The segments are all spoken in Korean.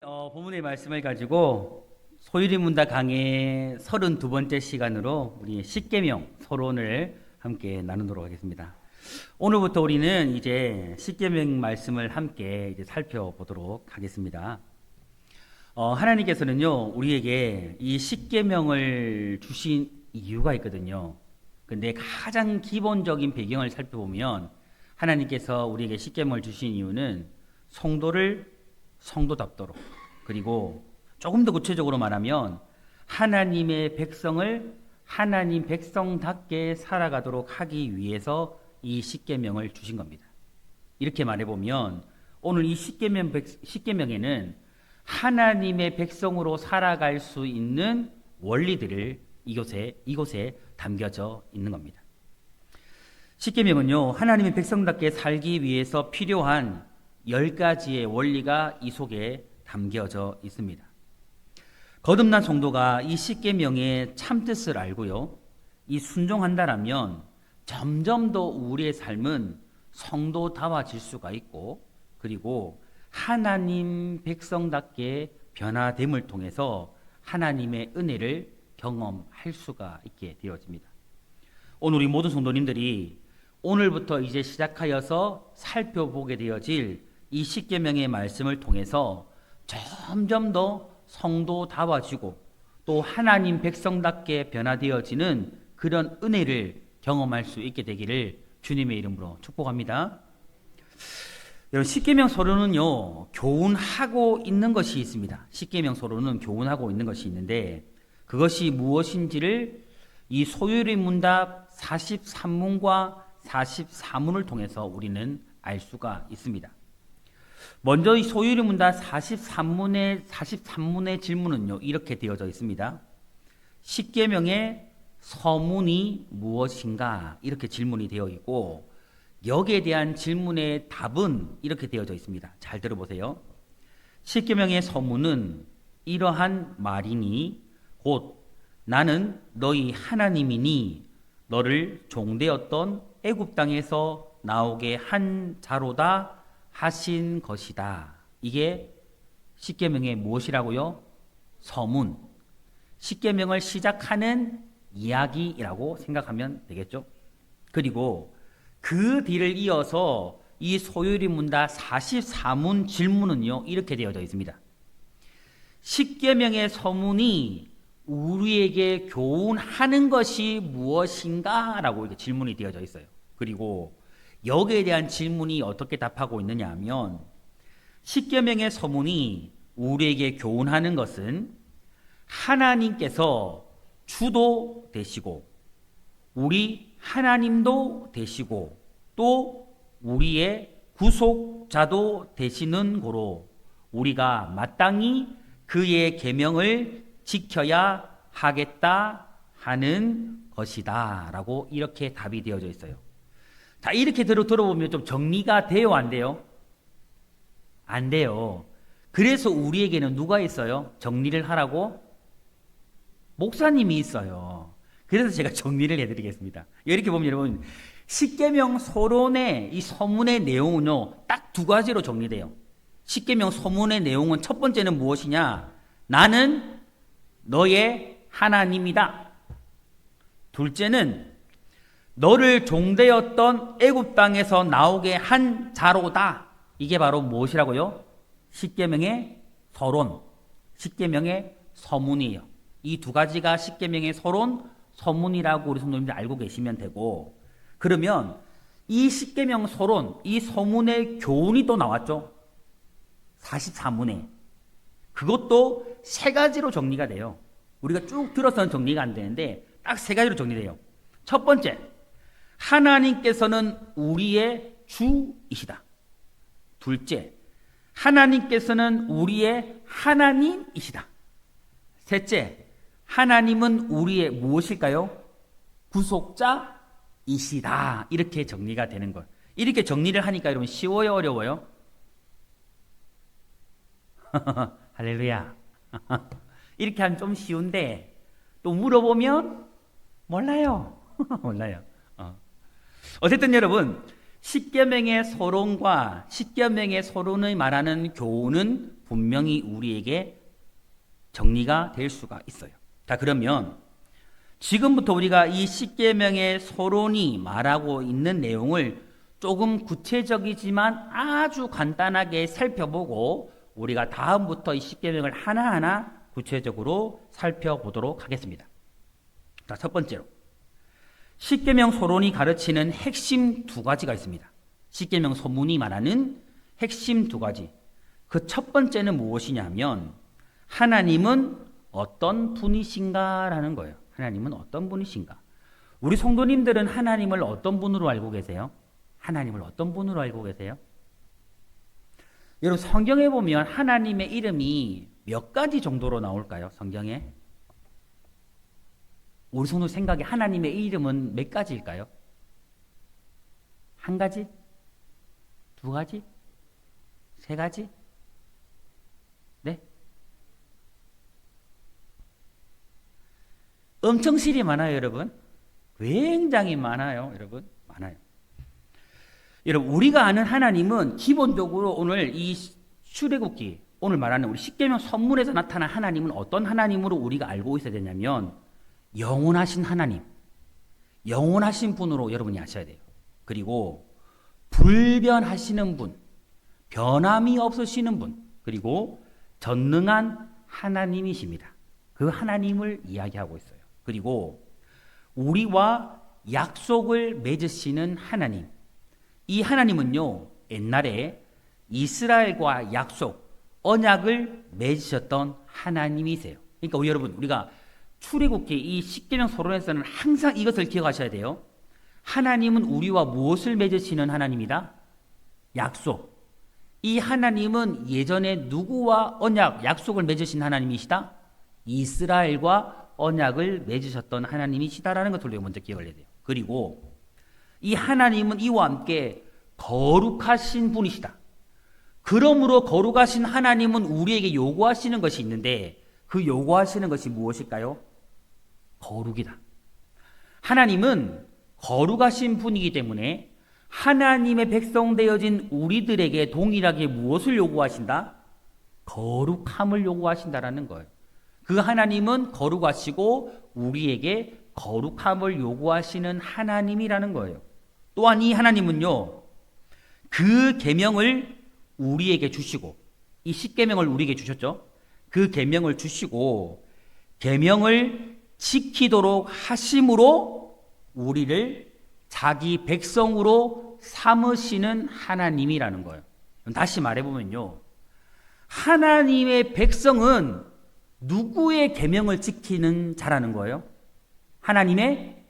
본문의 말씀을 가지고 소유리 문답 강의 32번째 시간으로 우리 십계명 서론을 함께 나누도록 하겠습니다. 오늘부터 우리는 이제 십계명 말씀을 함께 이제 살펴보도록 하겠습니다. 하나님께서는요, 우리에게 이 십계명을 주신 이유가 있거든요. 근데 가장 기본적인 배경을 살펴보면 하나님께서 우리에게 십계명을 주신 이유는 성도답도록, 그리고 조금 더 구체적으로 말하면 하나님의 백성을 하나님 백성답게 살아가도록 하기 위해서 이 십계명을 주신 겁니다. 이렇게 말해보면 오늘 이 십계명에는 하나님의 백성으로 살아갈 수 있는 원리들을 이곳에 담겨져 있는 겁니다. 십계명은요, 하나님의 백성답게 살기 위해서 필요한 10가지의 원리가 이 속에 담겨져 있습니다. 거듭난 성도가 이 십계명의 참뜻을 알고요, 이 순종한다라면 점점 더 우리의 삶은 성도다워질 수가 있고, 그리고 하나님 백성답게 변화됨을 통해서 하나님의 은혜를 경험할 수가 있게 되어집니다. 오늘 우리 모든 성도님들이 오늘부터 이제 시작하여서 살펴보게 되어질 이 십계명의 말씀을 통해서 점점 더 성도다워지고 또 하나님 백성답게 변화되어지는 그런 은혜를 경험할 수 있게 되기를 주님의 이름으로 축복합니다. 여러분, 십계명 서론은요, 교훈하고 있는 것이 있습니다. 십계명 서론은 교훈하고 있는 것이 있는데 그것이 무엇인지를 이 소유리 문답 43문과 44문을 통해서 우리는 알 수가 있습니다. 먼저 이 소유리 문답 43문의 질문은요, 이렇게 되어져 있습니다. 십계명의 서문이 무엇인가? 이렇게 질문이 되어 있고, 여기에 대한 질문의 답은 이렇게 되어져 있습니다. 잘 들어보세요. 십계명의 서문은 이러한 말이니 곧 나는 너희 하나님이니 너를 종되었던 애굽 땅에서 나오게 한 자로다 하신 것이다. 이게 십계명의 무엇이라고요? 서문. 십계명을 시작하는 이야기라고 생각하면 되겠죠. 그리고 그 뒤를 이어서 이 소유리 문답 44문 질문은요, 이렇게 되어져 있습니다. 십계명의 서문이 우리에게 교훈하는 것이 무엇인가? 라고 이렇게 질문이 되어져 있어요. 그리고 여기에 대한 질문이 어떻게 답하고 있느냐 하면, 십계명의 서문이 우리에게 교훈하는 것은 하나님께서 주도 되시고 우리 하나님도 되시고 또 우리의 구속자도 되시는 고로 우리가 마땅히 그의 계명을 지켜야 하겠다 하는 것이다 라고 이렇게 답이 되어져 있어요. 자, 이렇게 들어보면 좀 정리가 돼요, 안 돼요? 안 돼요. 그래서 우리에게는 누가 있어요? 정리를 하라고? 목사님이 있어요. 그래서 제가 정리를 해드리겠습니다. 이렇게 보면 여러분, 십계명 서론의 이 서문의 내용은요, 딱 두 가지로 정리돼요. 십계명 서문의 내용은 첫 번째는 무엇이냐? 나는 너의 하나님이다. 둘째는 너를 종되었던 애굽 땅에서 나오게 한 자로다. 이게 바로 무엇이라고요? 십계명의 서론, 십계명의 서문이에요. 이 두 가지가 십계명의 서론, 서문이라고 우리 성도님들 알고 계시면 되고, 그러면 이 십계명 서론, 이 서문의 교훈이 또 나왔죠. 44문에. 그것도 세 가지로 정리가 돼요. 우리가 쭉 들어서는 정리가 안 되는데 딱 세 가지로 정리돼요. 첫 번째, 하나님께서는 우리의 주이시다. 둘째, 하나님께서는 우리의 하나님이시다. 셋째, 하나님은 우리의 무엇일까요? 구속자이시다. 이렇게 정리가 되는 것. 이렇게 정리를 하니까 여러분 쉬워요, 어려워요? 할렐루야. 이렇게 하면 좀 쉬운데 또 물어보면 몰라요. 몰라요. 어쨌든 여러분, 십계명의 서론과 십계명의 서론을 말하는 교훈은 분명히 우리에게 정리가 될 수가 있어요. 자, 그러면 지금부터 우리가 이 십계명의 서론이 말하고 있는 내용을 조금 구체적이지만 아주 간단하게 살펴보고 우리가 다음부터 이 십계명을 하나하나 구체적으로 살펴보도록 하겠습니다. 자, 첫 번째로 십계명 서론이 가르치는 핵심 두 가지가 있습니다. 십계명 서문이 말하는 핵심 두 가지. 그 첫 번째는 무엇이냐면 하나님은 어떤 분이신가라는 거예요. 하나님은 어떤 분이신가? 우리 성도님들은 하나님을 어떤 분으로 알고 계세요? 하나님을 어떤 분으로 알고 계세요? 여러분 성경에 보면 하나님의 이름이 몇 가지 정도로 나올까요? 성경에? 우리 성도 생각에 하나님의 이름은 몇 가지일까요? 한 가지? 두 가지? 세 가지? 네? 엄청 실이 많아요, 여러분. 굉장히 많아요, 여러분. 많아요. 여러분, 우리가 아는 하나님은 기본적으로 오늘 이 출애굽기, 오늘 말하는 우리 십계명 선문에서 나타난 하나님은 어떤 하나님으로 우리가 알고 있어야 되냐면 영원하신 하나님, 영원하신 분으로 여러분이 아셔야 돼요. 그리고 불변하시는 분, 변함이 없으시는 분, 그리고 전능한 하나님이십니다. 그 하나님을 이야기하고 있어요. 그리고 우리와 약속을 맺으시는 하나님. 이 하나님은요, 옛날에 이스라엘과 약속, 언약을 맺으셨던 하나님이세요. 그러니까 우리 여러분, 우리가 출애굽기 이 십계명 서론에서는 항상 이것을 기억하셔야 돼요. 하나님은 우리와 무엇을 맺으시는 하나님이다? 약속. 이 하나님은 예전에 누구와 언약, 약속을 맺으신 하나님이시다? 이스라엘과 언약을 맺으셨던 하나님이시다라는 것을 우리가 먼저 기억을 해야 돼요. 그리고 이 하나님은 이와 함께 거룩하신 분이시다. 그러므로 거룩하신 하나님은 우리에게 요구하시는 것이 있는데 그 요구하시는 것이 무엇일까요? 거룩이다. 하나님은 거룩하신 분이기 때문에 하나님의 백성 되어진 우리들에게 동일하게 무엇을 요구하신다? 거룩함을 요구하신다라는 거예요. 그 하나님은 거룩하시고 우리에게 거룩함을 요구하시는 하나님이라는 거예요. 또한 이 하나님은요, 그 계명을 우리에게 주시고, 이 십계명을 우리에게 주셨죠. 그 계명을 주시고 계명을 지키도록 하심으로 우리를 자기 백성으로 삼으시는 하나님이라는 거예요. 다시 말해보면요, 하나님의 백성은 누구의 계명을 지키는 자라는 거예요? 하나님의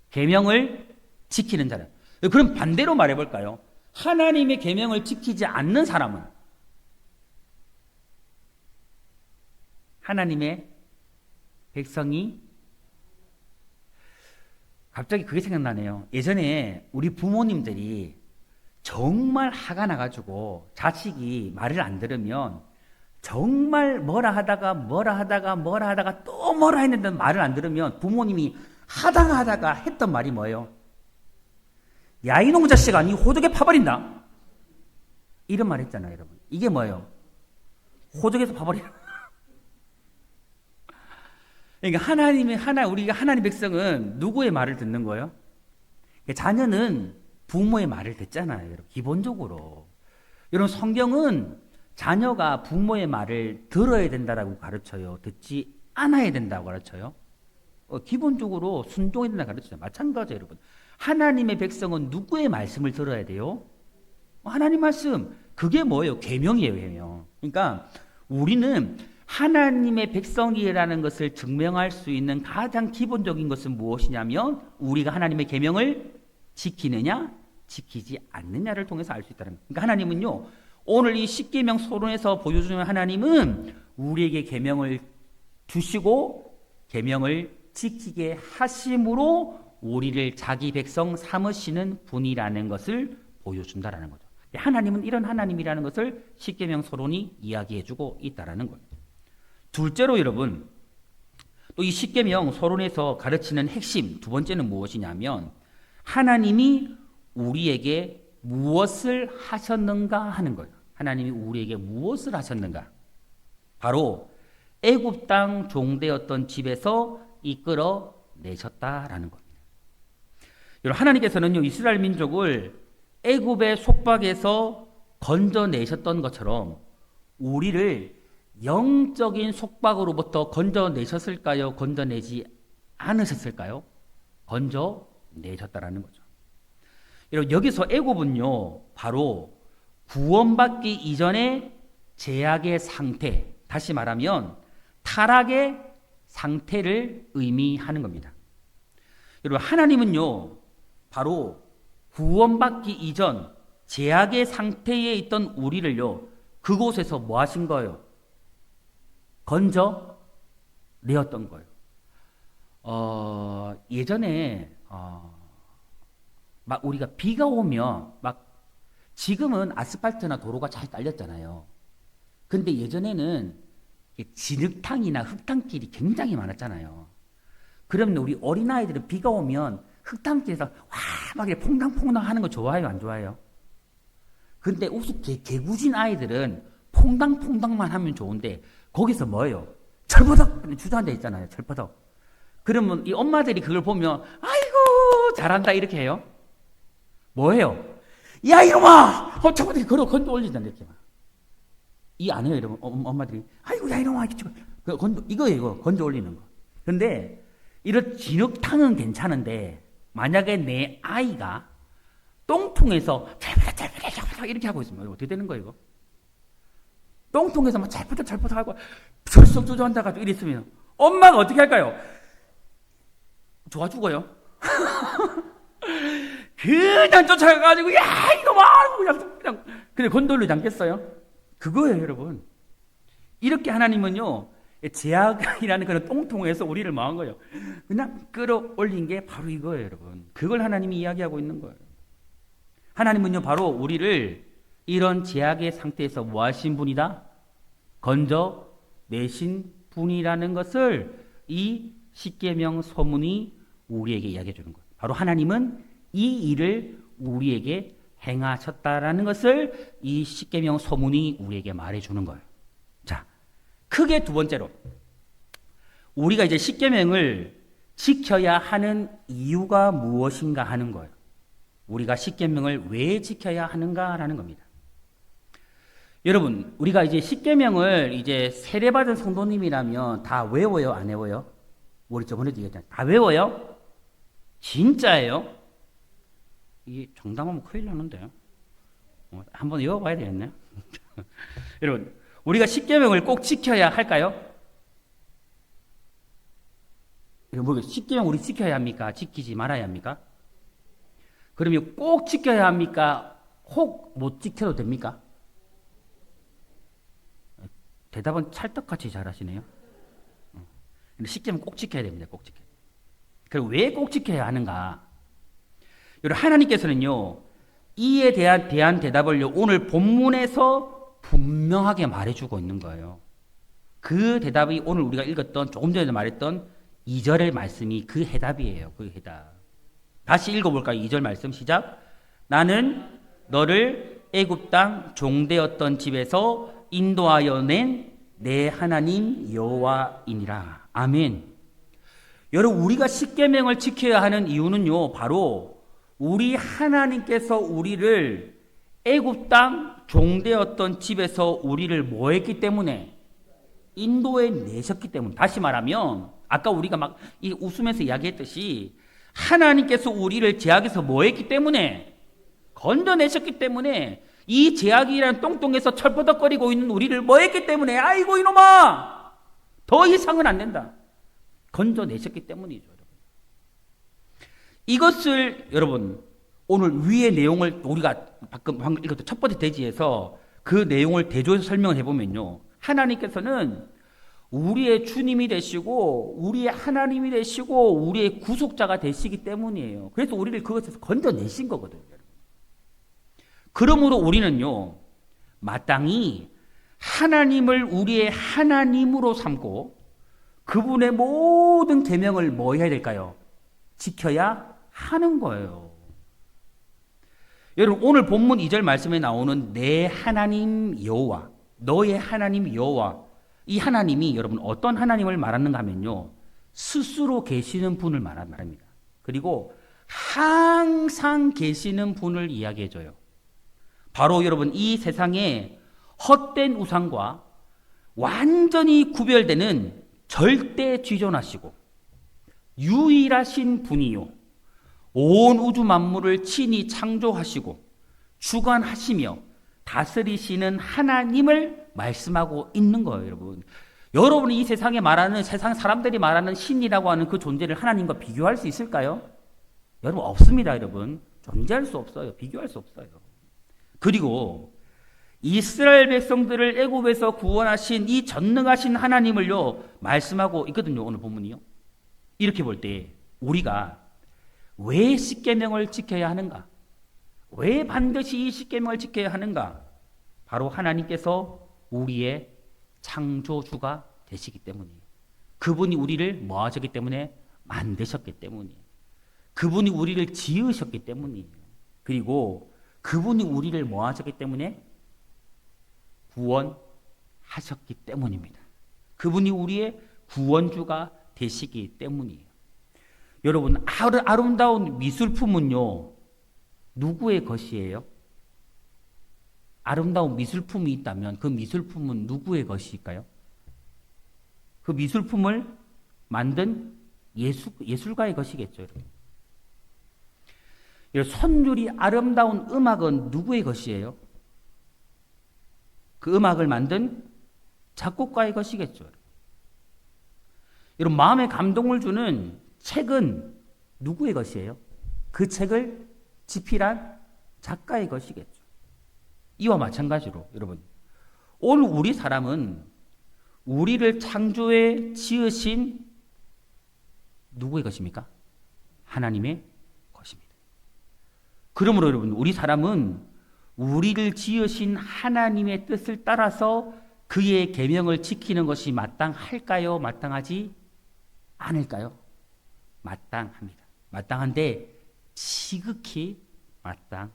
계명을 지키는 자라. 그럼 반대로 말해볼까요? 하나님의 계명을 지키지 않는 사람은 하나님의 백성이, 갑자기 그게 생각나네요. 예전에 우리 부모님들이 정말 화가 나가지고 자식이 말을 안 들으면 정말 뭐라 하다가 또 뭐라 했는데 말을 안 들으면 부모님이 하다가 했던 말이 뭐예요? 야, 이놈의 자식아, 니 호적에 파버린다. 이런 말 했잖아요, 여러분. 이게 뭐예요? 호적에서 파버린다. 그러니까 우리가 하나님 백성은 누구의 말을 듣는 거예요? 자녀는 부모의 말을 듣잖아요, 여러분. 기본적으로. 여러분, 성경은 자녀가 부모의 말을 들어야 된다라고 가르쳐요? 듣지 않아야 된다고 가르쳐요? 기본적으로 순종해야 된다고 가르쳐요. 마찬가지예요, 여러분. 하나님의 백성은 누구의 말씀을 들어야 돼요? 하나님 말씀. 그게 뭐예요? 계명이에요, 계명. 그러니까 우리는 하나님의 백성이라는 것을 증명할 수 있는 가장 기본적인 것은 무엇이냐면 우리가 하나님의 계명을 지키느냐 지키지 않느냐를 통해서 알 수 있다는 거예요. 그러니까 하나님은요, 오늘 이 십계명 서론에서 보여주는 하나님은 우리에게 계명을 주시고 계명을 지키게 하심으로 우리를 자기 백성 삼으시는 분이라는 것을 보여준다라는 거죠. 하나님은 이런 하나님이라는 것을 십계명 서론이 이야기해주고 있다라는 거예요. 둘째로 여러분, 또 이 십계명 서론에서 가르치는 핵심 두 번째는 무엇이냐면 하나님이 우리에게 무엇을 하셨는가 하는 거예요. 하나님이 우리에게 무엇을 하셨는가. 바로 애굽 땅 종되었던 집에서 이끌어 내셨다라는 겁니다. 여러분, 하나님께서는요, 이스라엘 민족을 애굽의 속박에서 건져내셨던 것처럼 우리를 영적인 속박으로부터 건져내셨을까요? 건져내지 않으셨을까요? 건져내셨다라는 거죠. 여러분, 여기서 애굽은요, 바로 구원받기 이전의 죄악의 상태, 다시 말하면 타락의 상태를 의미하는 겁니다. 여러분, 하나님은요, 바로 구원받기 이전 죄악의 상태에 있던 우리를요, 그곳에서 뭐 하신 거예요? 건져 내었던 거예요. 예전에 막 우리가 비가 오면 막 지금은 아스팔트나 도로가 잘 깔렸잖아요. 근데 예전에는 진흙탕이나 흙탕길이 굉장히 많았잖아요. 그러면 우리 어린아이들은 비가 오면 흙탕길에서 막 이렇게 퐁당퐁당 하는 거 좋아해요, 안 좋아해요? 근데 우습게 개구진 아이들은 퐁당퐁당만 하면 좋은데 거기서 뭐예요? 철버덕 주저앉아 있잖아요, 철버덕. 그러면 이 엄마들이 그걸 보면 아이고 잘한다 이렇게 해요. 뭐예요? 야 이놈아! 철버덕 걸어 건져 올리잖아요, 이렇게 막. 이 안 해요, 여러분. 엄마들이 아이고 야 이놈아 이거예요, 이거 건져 올리는 거. 근데 이런 진흙탕은 괜찮은데 만약에 내 아이가 똥통에서 잘부탁 이렇게 하고 있으면 어떻게 되는 거예요, 이거? 똥통에서 막 잘부탁 하고 철썩 주저앉아가지고 이랬으면 엄마가 어떻게 할까요? 좋아 죽어요. 그냥 쫓아가가지고 야 이놈아 그냥 건돌로 잠겼어요. 그거예요, 여러분. 이렇게 하나님은요, 제약이라는 그런 똥통에서 우리를 망한 거예요. 그냥 끌어올린 게 바로 이거예요, 여러분. 그걸 하나님이 이야기하고 있는 거예요. 하나님은요, 바로 우리를 이런 제약의 상태에서 뭐 하신 분이다? 건져내신 분이라는 것을 이 십계명 서문이 우리에게 이야기해 주는 거예요. 바로 하나님은 이 일을 우리에게 행하셨다라는 것을 이 십계명 서문이 우리에게 말해주는 거예요. 자, 크게 두 번째로 우리가 이제 십계명을 지켜야 하는 이유가 무엇인가 하는 거예요. 우리가 십계명을 왜 지켜야 하는가라는 겁니다. 여러분, 우리가 이제 십계명을 이제 세례받은 성도님이라면 다 외워요, 안 외워요? 우리 저번에도 얘기했잖아요. 다 외워요? 진짜예요? 이게 정당하면 큰일 나는데. 한번 외워봐야 되겠네. 여러분, 우리가 십계명을 꼭 지켜야 할까요? 십계명 우리 지켜야 합니까? 지키지 말아야 합니까? 그러면 꼭 지켜야 합니까? 혹 못 지켜도 됩니까? 대답은 찰떡같이 잘하시네요. 십계명 꼭 지켜야 됩니다. 꼭 지켜야 됩니다. 그리고 왜 꼭 지켜야 하는가? 여러분, 하나님께서는요, 이에 대한 대답을요, 오늘 본문에서 분명하게 말해주고 있는 거예요. 그 대답이 오늘 우리가 읽었던, 조금 전에 말했던 2절의 말씀이 그 해답이에요. 그 해답. 다시 읽어볼까요? 2절 말씀 시작. 나는 너를 애굽 땅 종되었던 집에서 인도하여 낸 내 하나님 여호와이니라. 아멘. 여러분, 우리가 십계명을 지켜야 하는 이유는요, 바로 우리 하나님께서 우리를 애굽 땅 종되었던 집에서 우리를 뭐 했기 때문에? 인도해 내셨기 때문에. 다시 말하면 아까 우리가 막 웃으면서 이야기했듯이 하나님께서 우리를 제약에서 뭐 했기 때문에? 건져내셨기 때문에 이 제약이라는 똥똥에서 철버덕거리고 있는 우리를 뭐 했기 때문에? 아이고 이놈아! 더 이상은 안 된다. 건져내셨기 때문이죠. 여러분. 이것을 여러분 오늘 위의 내용을 우리가 방금 읽었던 첫 번째 대지에서 그 내용을 대조해서 설명을 해보면요. 하나님께서는 우리의 주님이 되시고 우리의 하나님이 되시고 우리의 구속자가 되시기 때문이에요. 그래서 우리를 그것에서 건져내신 거거든요. 그러므로 우리는요, 마땅히 하나님을 우리의 하나님으로 삼고 그분의 모든 계명을 뭐 해야 될까요? 지켜야 하는 거예요. 여러분, 오늘 본문 2절 말씀에 나오는 내 하나님 여호와, 너의 하나님 여호와, 이 하나님이 여러분 어떤 하나님을 말하는가 하면요. 스스로 계시는 분을 말합니다. 그리고 항상 계시는 분을 이야기해줘요. 바로 여러분 이 세상에 헛된 우상과 완전히 구별되는 절대 지존하시고 유일하신 분이요. 온 우주 만물을 친히 창조하시고 주관하시며 다스리시는 하나님을 말씀하고 있는 거예요, 여러분. 여러분이 이 세상에 말하는, 세상 사람들이 말하는 신이라고 하는 그 존재를 하나님과 비교할 수 있을까요? 여러분, 없습니다, 여러분. 존재할 수 없어요. 비교할 수 없어요. 그리고 이스라엘 백성들을 애굽에서 구원하신 이 전능하신 하나님을요, 말씀하고 있거든요, 오늘 본문이요. 이렇게 볼 때, 우리가 왜 십계명을 지켜야 하는가? 왜 반드시 이 십계명을 지켜야 하는가? 바로 하나님께서 우리의 창조주가 되시기 때문이에요. 그분이 우리를 뭐 하셨기 때문에? 만드셨기 때문이에요. 그분이 우리를 지으셨기 때문이에요. 그리고 그분이 우리를 뭐 하셨기 때문에? 구원하셨기 때문입니다. 그분이 우리의 구원주가 되시기 때문이에요. 여러분, 아름다운 미술품은요, 누구의 것이에요? 아름다운 미술품이 있다면 그 미술품은 누구의 것일까요? 그 미술품을 만든 예술가의 것이겠죠, 여러분. 선율이 아름다운 음악은 누구의 것이에요? 그 음악을 만든 작곡가의 것이겠죠. 여러분, 마음에 감동을 주는 책은 누구의 것이에요? 그 책을 집필한 작가의 것이겠죠. 이와 마찬가지로 여러분, 오늘 우리 사람은 우리를 창조해 지으신 누구의 것입니까? 하나님의 것입니다. 그러므로 여러분, 우리 사람은 우리를 지으신 하나님의 뜻을 따라서 그의 계명을 지키는 것이 마땅할까요? 마땅하지 않을까요? 마땅합니다. 마땅한데 지극히 마땅합니다.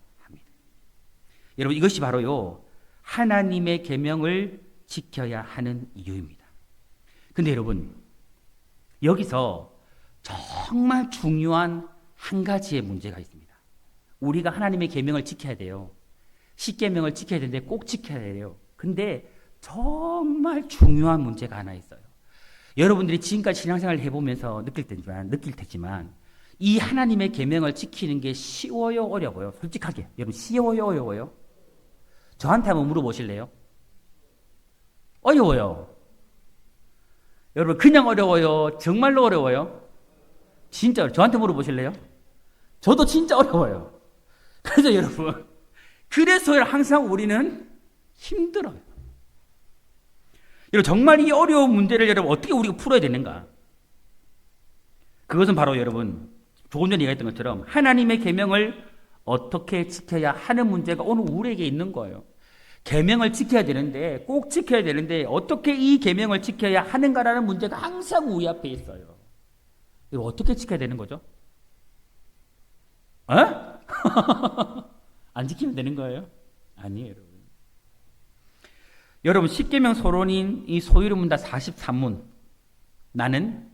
여러분, 이것이 바로요, 하나님의 계명을 지켜야 하는 이유입니다. 근데 여러분, 여기서 정말 중요한 한 가지의 문제가 있습니다. 우리가 하나님의 계명을 지켜야 돼요. 십계명을 지켜야 되는데 꼭 지켜야 돼요. 근데 정말 중요한 문제가 하나 있어요. 여러분들이 지금까지 신앙생활을 해보면서 느낄 테지만 이 하나님의 계명을 지키는 게 쉬워요, 어려워요? 솔직하게 여러분, 쉬워요, 어려워요? 저한테 한번 물어보실래요? 어려워요. 여러분, 그냥 어려워요? 정말로 어려워요? 진짜 저한테 물어보실래요? 저도 진짜 어려워요. 그래서 여러분, 그래서 항상 우리는 힘들어요. 여러분, 정말 이 어려운 문제를 여러분 어떻게 우리가 풀어야 되는가? 그것은 바로 여러분, 조금 전에 얘기했던 것처럼 하나님의 계명을 어떻게 지켜야 하는 문제가 오늘 우리에게 있는 거예요. 계명을 지켜야 되는데, 꼭 지켜야 되는데 어떻게 이 계명을 지켜야 하는가라는 문제가 항상 우리 앞에 있어요. 이거 어떻게 지켜야 되는 거죠? 안 지키면 되는 거예요? 아니에요, 여러분. 여러분, 십계명 서론인 이 소유문답 43문, 나는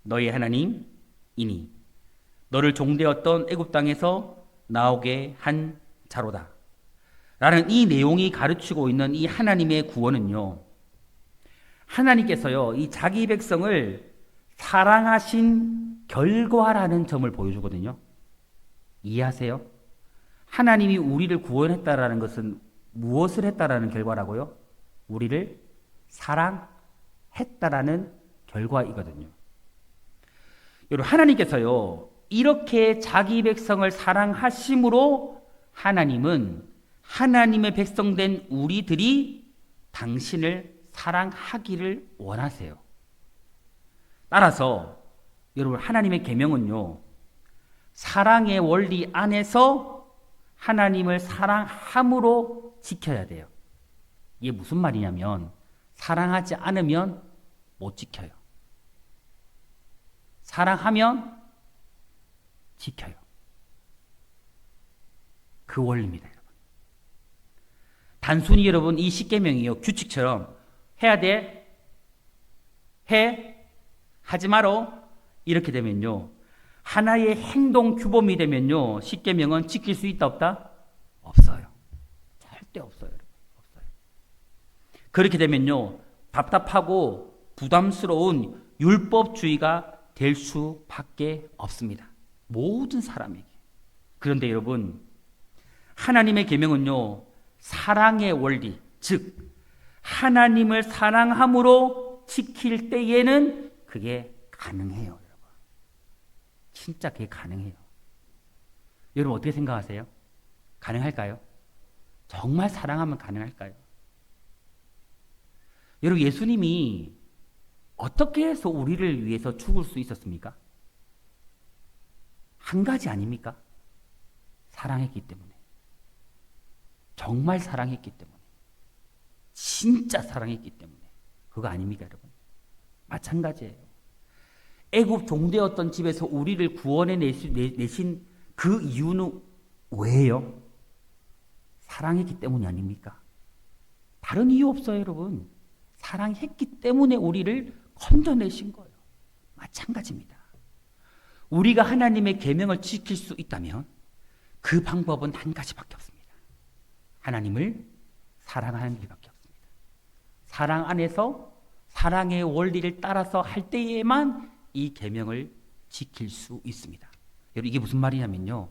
너희 하나님이니 너를 종되었던 애굽 땅에서 나오게 한 자로다 라는 이 내용이 가르치고 있는 이 하나님의 구원은요, 하나님께서요, 이 자기 백성을 사랑하신 결과라는 점을 보여주거든요. 이해하세요? 하나님이 우리를 구원했다라는 것은 무엇을 했다라는 결과라고요? 우리를 사랑했다라는 결과이거든요. 여러분, 하나님께서요, 이렇게 자기 백성을 사랑하심으로 하나님은 하나님의 백성된 우리들이 당신을 사랑하기를 원하세요. 따라서 여러분, 하나님의 계명은요, 사랑의 원리 안에서 하나님을 사랑함으로 지켜야 돼요. 이게 무슨 말이냐면, 사랑하지 않으면 못 지켜요. 사랑하면 지켜요. 그 원리입니다, 여러분. 단순히 여러분, 이 십계명이요, 규칙처럼 해야 돼, 해, 하지 말어. 이렇게 되면요, 하나의 행동 규범이 되면요, 십계명은 지킬 수 있다 없다? 없어요. 절대 없어요. 없어요. 그렇게 되면요, 답답하고 부담스러운 율법주의가 될 수밖에 없습니다. 모든 사람에게. 그런데 여러분, 하나님의 계명은요, 사랑의 원리, 즉 하나님을 사랑함으로 지킬 때에는 그게 가능해요, 여러분. 진짜 그게 가능해요. 여러분 어떻게 생각하세요? 가능할까요? 정말 사랑하면 가능할까요? 여러분, 예수님이 어떻게 해서 우리를 위해서 죽을 수 있었습니까? 한 가지 아닙니까? 사랑했기 때문에. 정말 사랑했기 때문에. 진짜 사랑했기 때문에. 그거 아닙니까, 여러분? 마찬가지예요. 애굽 종되었던 집에서 우리를 구원해 내신 그 이유는 왜요? 사랑했기 때문이 아닙니까? 다른 이유 없어요, 여러분. 사랑했기 때문에 우리를 건져내신 거예요. 마찬가지입니다. 우리가 하나님의 계명을 지킬 수 있다면 그 방법은 한 가지밖에 없습니다. 하나님을 사랑하는 일밖에 없습니다. 사랑 안에서 사랑의 원리를 따라서 할 때에만 이 계명을 지킬 수 있습니다. 여러분, 이게 무슨 말이냐면요,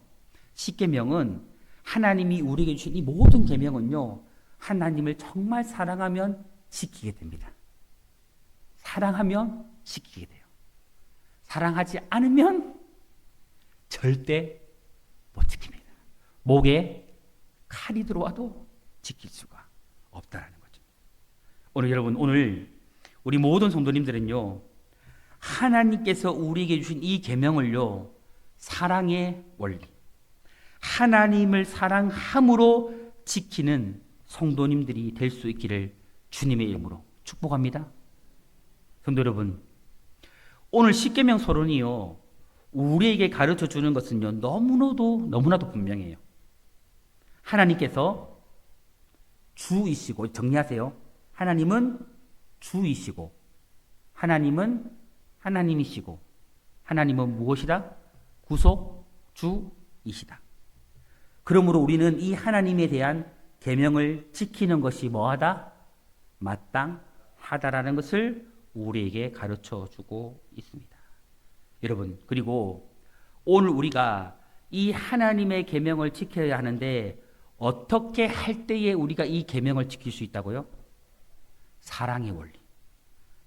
십계명은 하나님이 우리에게 주신 이 모든 계명은요, 하나님을 정말 사랑하면 지키게 됩니다. 사랑하면 지키게 돼요. 사랑하지 않으면 절대 못 지킵니다. 목에 칼이 들어와도 지킬 수가 없다라는 거죠. 여러분, 오늘 우리 모든 성도님들은요, 하나님께서 우리에게 주신 이 계명을요, 사랑의 원리, 하나님을 사랑함으로 지키는 성도님들이 될 수 있기를 주님의 이름으로 축복합니다. 성도 여러분, 오늘 십계명 서론이요, 우리에게 가르쳐 주는 것은요, 너무나도 분명해요. 하나님께서 주이시고, 정리하세요. 하나님은 주이시고, 하나님은 하나님이시고, 하나님은 무엇이다? 구속 주이시다. 그러므로 우리는 이 하나님에 대한 계명을 지키는 것이 뭐하다? 마땅하다라는 것을 우리에게 가르쳐 주고 있습니다. 여러분, 그리고 오늘 우리가 이 하나님의 계명을 지켜야 하는데 어떻게 할 때에 우리가 이 계명을 지킬 수 있다고요? 사랑의 원리.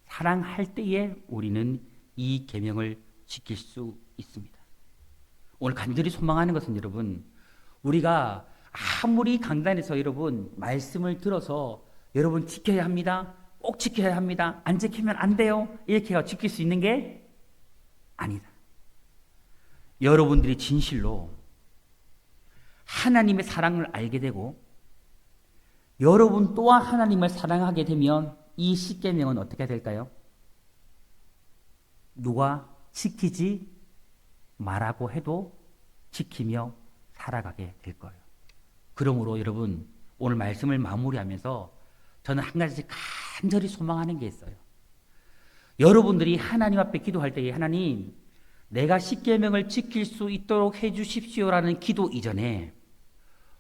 사랑할 때에 우리는 이 계명을 지킬 수 있습니다. 오늘 간절히 소망하는 것은 여러분, 우리가 아무리 강단에서 여러분 말씀을 들어서 여러분 지켜야 합니다, 꼭 지켜야 합니다, 안 지키면 안 돼요, 이렇게 지킬 수 있는 게 아니다. 여러분들이 진실로 하나님의 사랑을 알게 되고 여러분 또한 하나님을 사랑하게 되면 이 십계명은 어떻게 될까요? 누가 지키지 말라고 해도 지키며 살아가게 될 거예요. 그러므로 여러분, 오늘 말씀을 마무리하면서 저는 한 가지 간절히 소망하는 게 있어요. 여러분들이 하나님 앞에 기도할 때에 하나님, 내가 십계명을 지킬 수 있도록 해주십시오라는 기도 이전에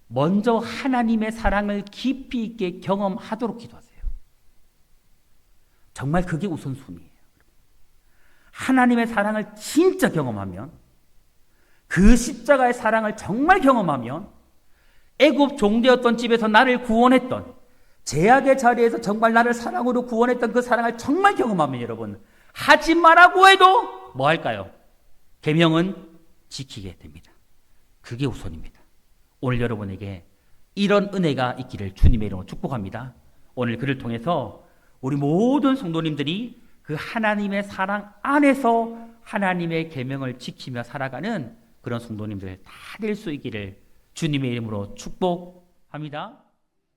먼저 하나님의 사랑을 깊이 있게 경험하도록 기도하세요. 정말 그게 우선순위예요. 하나님의 사랑을 진짜 경험하면, 그 십자가의 사랑을 정말 경험하면, 애굽 종되었던 집에서 나를 구원했던, 제약의 자리에서 정말 나를 사랑으로 구원했던 그 사랑을 정말 경험하면 여러분, 하지 말라고 해도 뭐 할까요? 계명은 지키게 됩니다. 그게 우선입니다. 오늘 여러분에게 이런 은혜가 있기를 주님의 이름으로 축복합니다. 오늘 그를 통해서 우리 모든 성도님들이 그 하나님의 사랑 안에서 하나님의 계명을 지키며 살아가는 그런 성도님들 다 될 수 있기를 주님의 이름으로 축복합니다.